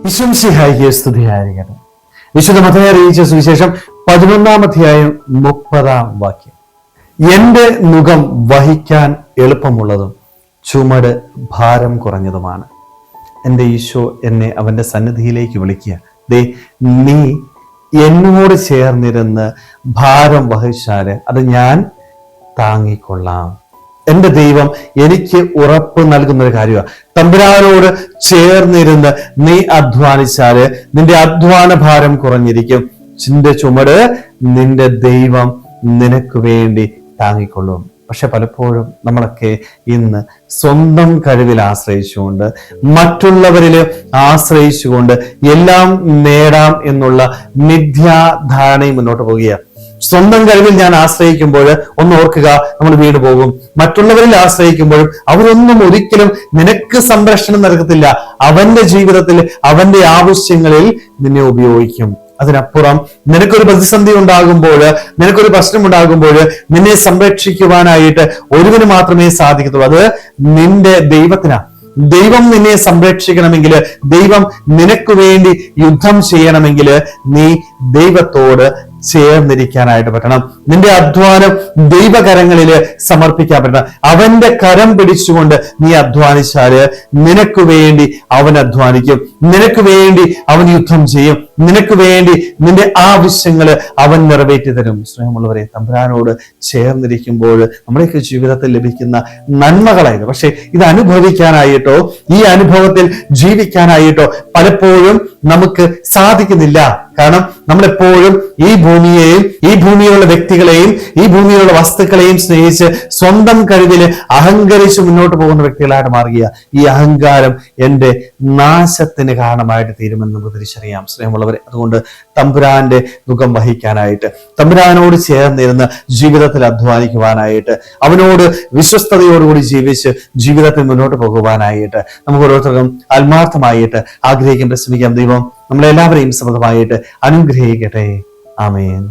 ഈശോമിശിഹായിക്ക് സ്തുതിയായിരിക്കട്ടെ. വിശുദ്ധ മത്തായി അറിയിച്ച സുവിശേഷം 11-ാം അധ്യായം 30-ാം വാക്യം. എന്റെ മുഖം വഹിക്കാൻ എളുപ്പമുള്ളതും ചുമട് ഭാരം കുറഞ്ഞതുമാണ്. എൻ്റെ ഈശോ എന്നെ അവന്റെ സന്നിധിയിലേക്ക് വിളിക്കുക. ദേ, നീ എന്നോട് ചേർന്നിരുന്ന് ഭാരം വഹിച്ചാല് അത് ഞാൻ താങ്ങിക്കൊള്ളാം. എൻ്റെ ദൈവം എനിക്ക് ഉറപ്പ് നൽകുന്ന ഒരു കാര്യമാണ്. തമ്പുരാനോട് ചേർന്നിരുന്ന് നീ അധ്വാനിച്ചാല് നിന്റെ അധ്വാന ഭാരം കുറഞ്ഞിരിക്കും. നിന്റെ ചുമട് നിന്റെ ദൈവം നിനക്ക് വേണ്ടി താങ്ങിക്കൊള്ളും. പക്ഷെ പലപ്പോഴും നമ്മളൊക്കെ ഇന്ന് സ്വന്തം കഴിവിൽ ആശ്രയിച്ചുകൊണ്ട്, മറ്റുള്ളവരിൽ ആശ്രയിച്ചുകൊണ്ട് എല്ലാം നേടാം എന്നുള്ള മിഥ്യാധാരണയും മുന്നോട്ട് പോവുകയാണ്. സ്വന്തം കഴിവിൽ ഞാൻ ആശ്രയിക്കുമ്പോൾ ഒന്ന് ഓർക്കുക, നമ്മൾ വീണ് പോകും. മറ്റുള്ളവരിൽ ആശ്രയിക്കുമ്പോഴും അവരൊന്നും ഒരിക്കലും നിനക്ക് സംരക്ഷണം നൽകത്തില്ല. അവന്റെ ജീവിതത്തിൽ അവന്റെ ആവശ്യങ്ങളിൽ നിന്നെ ഉപയോഗിക്കും. അതിനപ്പുറം നിനക്കൊരു പ്രതിസന്ധി ഉണ്ടാകുമ്പോൾ, നിനക്കൊരു പ്രശ്നം ഉണ്ടാകുമ്പോൾ നിന്നെ സംരക്ഷിക്കുവാനായിട്ട് ഒരുവന് മാത്രമേ സാധിക്കത്തുള്ളൂ. അത് നിന്റെ ദൈവത്തിനാണ്. ദൈവം നിന്നെ സംരക്ഷിക്കണമെങ്കിൽ, ദൈവം നിനക്ക് വേണ്ടി യുദ്ധം ചെയ്യണമെങ്കിൽ നീ ദൈവത്തോട് ചേർന്നിരിക്കാനായിട്ട് പറ്റണം. നിന്റെ അധ്വാനം ദൈവകരങ്ങളില് സമർപ്പിക്കാൻ പറ്റണം. അവന്റെ കരം പിടിച്ചുകൊണ്ട് നീ അധ്വാനിച്ചാല് നിനക്ക് വേണ്ടി അവൻ അധ്വാനിക്കും, നിനക്ക് വേണ്ടി അവൻ യുദ്ധം ചെയ്യും, നിനക്ക് വേണ്ടി നിന്റെ ആവശ്യങ്ങള് അവൻ നിറവേറ്റി തരും. സ്നേഹമുള്ളവരെ, തമ്പുരാനോട് ചേർന്നിരിക്കുമ്പോൾ നമ്മുടെയൊക്കെ ജീവിതത്തിൽ ലഭിക്കുന്ന നന്മകളായിരുന്നു. പക്ഷെ ഇത് അനുഭവിക്കാനായിട്ടോ ഈ അനുഭവത്തിൽ ജീവിക്കാനായിട്ടോ പലപ്പോഴും നമുക്ക് സാധിക്കുന്നില്ല. കാരണം നമ്മളെപ്പോഴും ഈ ഭൂമിയെയും ഈ ഭൂമിയിലുള്ള വ്യക്തികളെയും ഈ ഭൂമിയിലുള്ള വസ്തുക്കളെയും സ്നേഹിച്ച് സ്വന്തം കഴിവില് അഹങ്കരിച്ച് മുന്നോട്ട് പോകുന്ന വ്യക്തികളായിട്ട് മാറുക. ഈ അഹങ്കാരം എൻ്റെ നാശത്തിന് കാരണമായിട്ട് തീരുമെന്ന് നമുക്ക് തിരിച്ചറിയാം. സ്നേഹമുള്ളവരെ, അതുകൊണ്ട് തമ്പുരാന്റെ മുഖം വഹിക്കാനായിട്ട്, തമ്പുരാനോട് ചേർന്നിരുന്ന് ജീവിതത്തിൽ അധ്വാനിക്കുവാനായിട്ട്, അവനോട് വിശ്വസ്തയോടുകൂടി ജീവിച്ച് ജീവിതത്തിൽ മുന്നോട്ട് പോകുവാനായിട്ട് നമുക്ക് ഓരോരുത്തർക്കും ആത്മാർത്ഥമായിട്ട് ആഗ്രഹിക്കാൻ ശ്രമിക്കാം. ദൈവം നമ്മളെല്ലാവരെയും സമൃദ്ധമായിട്ട് അനുഗ്രഹിക്കട്ടെ. ആമേൻ.